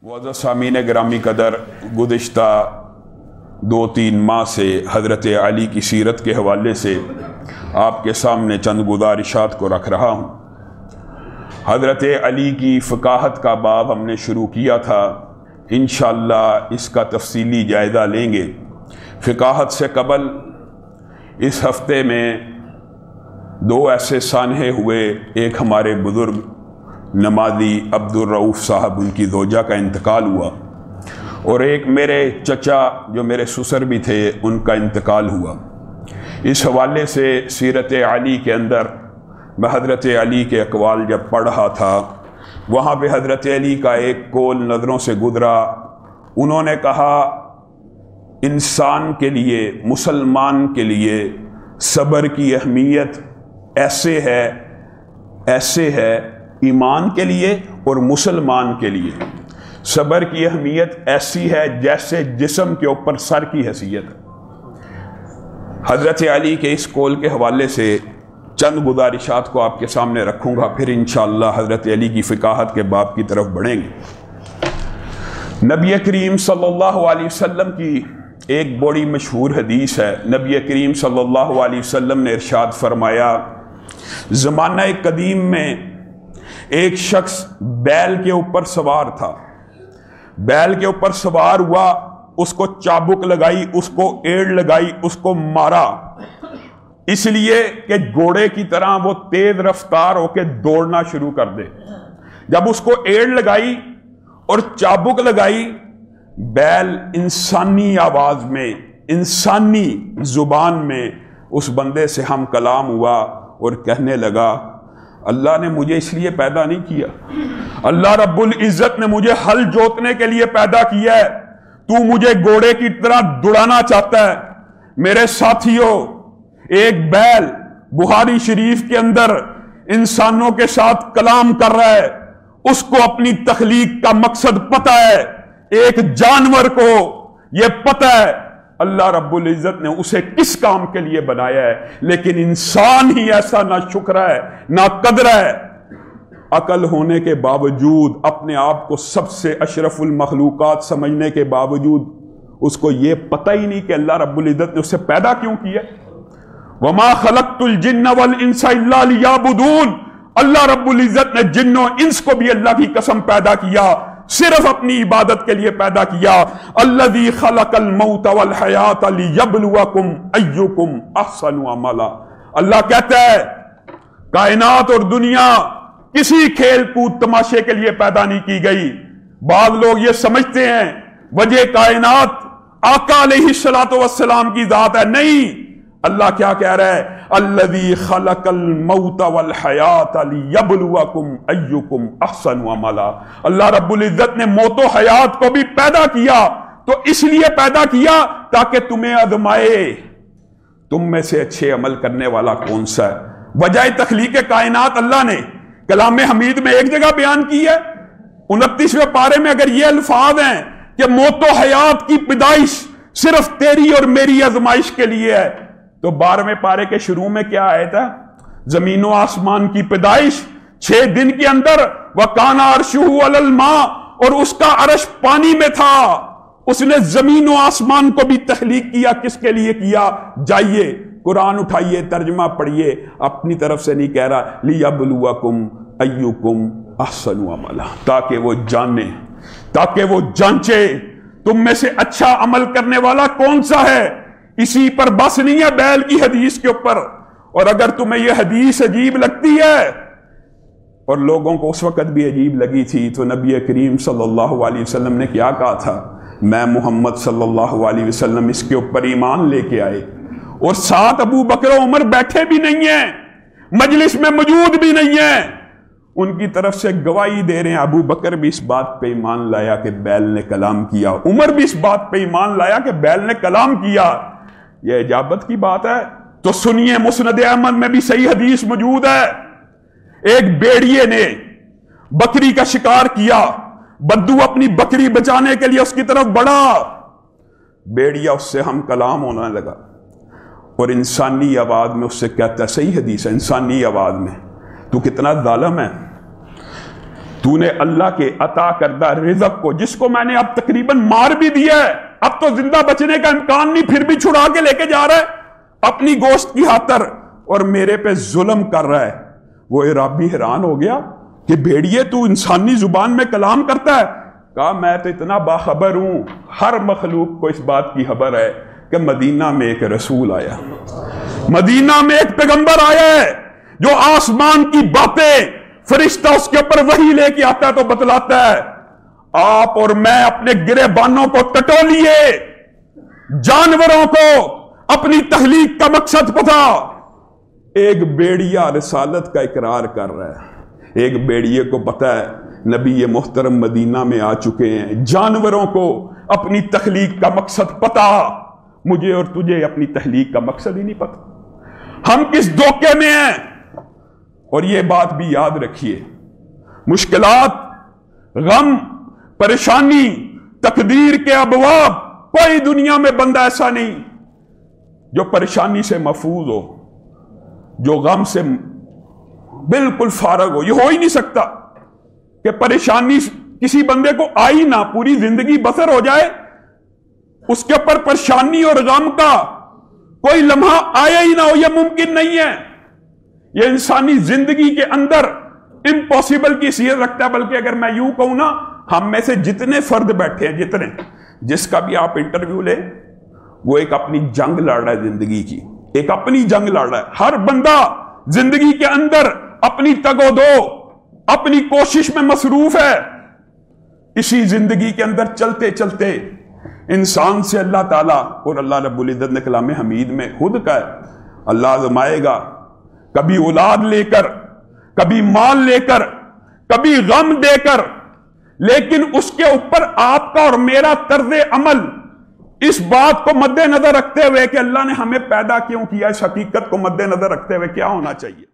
मुअज़्ज़ज़ सामीन गिरामी कदर, गुज़िश्ता 2-3 माह से हज़रत अली की सीरत के हवाले से आपके सामने चंद गुज़ारिशात को रख रहा हूँ। हज़रत अली की फ़काहत का बाब हमने शुरू किया था, इंशाअल्लाह इसका तफसीली जायज़ा लेंगे। फ़काहत से कबल इस हफ़्ते में 2 ऐसे सानहे हुए, एक हमारे बुज़ुर्ग नमाज़ी अब्दुल रऊफ़ साहब, उनकी ज़ौजा का इंतकाल हुआ, और एक मेरे चचा जो मेरे ससुर भी थे, उनका इंतकाल हुआ। इस हवाले से सीरत अली के अंदर मैं हज़रत अली के अक़वाल जब पढ़ रहा था, वहाँ पे हज़रत अली का एक कौल नज़रों से गुज़रा। उन्होंने कहा, इंसान के लिए, मुसलमान के लिए सब्र की अहमियत ऐसे है ईमान के लिए और मुसलमान के लिए सब्र की अहमियत ऐसी है जैसे जिस्म के ऊपर सर की हैसियत। हज़रत अली के इस कौल के हवाले से चंद गुज़ारिशात को आपके सामने रखूँगा, फिर इंशाअल्लाह हज़रत अली की फ़काहत के बाब की तरफ बढ़ेंगे। नबी करीम सल्लल्लाहु अलैहि वसल्लम की एक बड़ी मशहूर हदीस है। नबी करीम सल्लल्लाहु अलैहि वसल्लम ने इरशाद फरमाया, ज़माना कदीम में एक शख्स बैल के ऊपर सवार था। बैल के ऊपर सवार हुआ, उसको चाबुक लगाई, उसको एड़ लगाई, उसको मारा, इसलिए कि घोड़े की तरह वो तेज रफ्तार होकर दौड़ना शुरू कर दे। जब उसको एड़ लगाई और चाबुक लगाई, बैल इंसानी आवाज में, इंसानी जुबान में उस बंदे से हम कलाम हुआ और कहने लगा, अल्लाह ने मुझे इसलिए पैदा नहीं किया, अल्लाह रब्बुल इज़्ज़त ने मुझे हल जोतने के लिए पैदा किया है, तू मुझे घोड़े की तरह दौड़ाना चाहता है। मेरे साथियों, एक बैल बुखारी शरीफ के अंदर इंसानों के साथ कलाम कर रहा है, उसको अपनी तख्लीक का मकसद पता है। एक जानवर को यह पता है अल्लाह रब्बुल इज़्ज़त ने उसे किस काम के लिए बनाया है, लेकिन इंसान ही ऐसा ना शुक्र है ना कदर है। अकल होने के बावजूद, अपने आप को सबसे अशरफुल मखलूकात समझने के बावजूद उसको ये पता ही नहीं कि अल्लाह रब्बुल इज़्ज़त ने उसे पैदा क्यों किया। वमा खलक़तुल जिन्न वल इंसा इल्ला लियअबुदून, अल्लाह रब्बुल इज़्ज़त ने जिन्नों इंस को भी अल्लाह की कसम पैदा किया, सिर्फ अपनी इबादत के लिए पैदा किया। अल्लज़ी खलक़ल मौत वल हयात लियब्लुवकुम अय्युकुम अहसनु अमला। अल्लाह कहता है, कायनात और दुनिया किसी खेल कूद तमाशे के लिए पैदा नहीं की गई। बाद लोग ये समझते हैं वजह कायनात आका अलैहिस्सलातु वस्सलाम की जात है। नहीं, अल्लाह क्या कह रहा है, अल्लज़ी खलक़ल मौत वल हयात लियब्लुवकुम अय्युकुम अहसनु अमला। अल्लाह रब्बुल इज़्ज़त ने मौत व हयात को भी पैदा किया, तो इसलिए पैदा किया ताकि तुम्हें आज़माए, तुम में से अच्छे अमल करने वाला कौन सा है। वजह तख्लीक़ कायनात अल्लाह ने कलाम हमीद में एक जगह बयान की है, 29वें पारे में। अगर ये अल्फाज हैं कि मौत व हयात की पैदाइश सिर्फ तेरी और मेरी आजमाइश के लिए है, तो 12वें पारे के शुरू में क्या आया था, जमीन व आसमान की पैदाइश 6 दिन के अंदर, वह काना अर्शुहु अलल मा, और उसका अर्श पानी में था। उसने जमीन व आसमान को भी तख्लीक किया, किसके लिए किया। जाइए कुरान उठाइए, तर्जमा पढ़िए, अपनी तरफ से नहीं कह रहा, लियब्लुवकुम अय्युकुम अहसनु अमला, ताकि वो जाने, ताकि वो जांचे तुम में से अच्छा अमल करने वाला कौन सा है। इसी पर बस नहीं है बैल की हदीस के ऊपर। और अगर तुम्हें यह हदीस अजीब लगती है, और लोगों को उस वक्त भी अजीब लगी थी, तो नबी करीम सल्लल्लाहु अलैहि वसल्लम ने क्या कहा था, मैं मोहम्मद सल्लल्लाहु अलैहि वसल्लम इसके ऊपर ईमान लेके आए, और साथ अबू बकर उमर बैठे भी नहीं है, मजलिस में मौजूद भी नहीं है, उनकी तरफ से गवाही दे रहे हैं। अबू बकर भी इस बात पे ईमान लाया कि बैल ने कलाम किया, उमर भी इस बात पे ईमान लाया कि बैल ने कलाम किया। यह इजाबत की बात है। तो सुनिए, मुस्नद अहमद में भी सही हदीस मौजूद है। एक भेड़िए ने बकरी का शिकार किया, बद्दू अपनी बकरी बचाने के लिए उसकी तरफ बढ़ा, भेड़िया उससे हम कलाम होने लगा, और इंसानी आवाज में उससे कहता है, सही हदीस है, इंसानी आवाज में, तू कितना जालिम है, تو نے اللہ کے عطا کردہ رزق کو، جس کو میں نے اب تقریباً مار بھی دیا ہے، اب تو زندہ بچنے کا امکان نہیں، پھر بھی چھڑا کے لے کے جا رہا ہے اپنی گوشت کی خاطر، اور میرے پہ ظلم کر رہا ہے۔ وہ عرابی حیران ہو گیا کہ بھیڑیے تو انسانی زبان میں کلام کرتا ہے؟ کہا میں تو اتنا باخبر ہوں، ہر مخلوق کو اس بات کی خبر ہے کہ مدینہ میں ایک رسول آیا، مدینہ میں ایک پیغمبر آیا ہے جو آسمان کی باتیں فرشتہ اس کے اوپر وحی لے کے آتا ہے تو بتلاتا ہے۔ آپ اور میں اپنے گریبانوں کو ٹٹولیے، جانوروں کو اپنی تخلیق کا مقصد پتا۔ ایک بیڑیا رسالت کا اقرار کر رہا ہے، ایک بیڑیے کو پتا ہے نبی محترم مدینہ میں آ چکے ہیں، جانوروں کو اپنی تخلیق کا مقصد پتا، مجھے اور تجھے اپنی تخلیق کا مقصد ہی نہیں پتا، ہم کس دھوکے میں ہیں۔ اور یہ بات بھی یاد رکھیے، مشکلات، غم، پریشانی، تقدیر کے ابواب، کوئی دنیا میں بندہ ایسا نہیں جو پریشانی سے محفوظ ہو، جو غم سے بالکل فارغ ہو۔ یہ ہو ہی نہیں سکتا کہ پریشانی کسی بندے کو آئی نہ، پوری زندگی بسر ہو جائے اس کے اوپر پریشانی اور غم کا کوئی لمحہ آیا ہی نہ ہو، یہ ممکن نہیں ہے۔ یہ انسانی زندگی کے اندر امپاسبل کی حیثیت رکھتا ہے۔ بلکہ اگر میں یوں کہوں نا، ہم میں سے جتنے فرد بیٹھے ہیں، جتنے، جس کا بھی آپ انٹرویو لیں، وہ ایک اپنی جنگ لڑ رہا ہے زندگی کی، ایک اپنی جنگ لڑ رہا ہے۔ ہر بندہ زندگی کے اندر اپنی تگ و دو، اپنی کوشش میں مصروف ہے۔ اسی زندگی کے اندر چلتے چلتے انسان سے اللہ تعالیٰ اور اللہ رب العزت نے کلام حمید میں خود کہا ہے اللہ آزمائے گا، کبھی اولاد لے کر، کبھی مال لے کر، کبھی غم دے کر، لیکن اس کے اوپر آپ کا اور میرا طرز عمل، اس بات کو مد نظر رکھتے ہوئے کہ اللہ نے ہمیں پیدا کیوں کیا، اس حقیقت کو مد نظر رکھتے ہوئے کیا ہونا چاہیے۔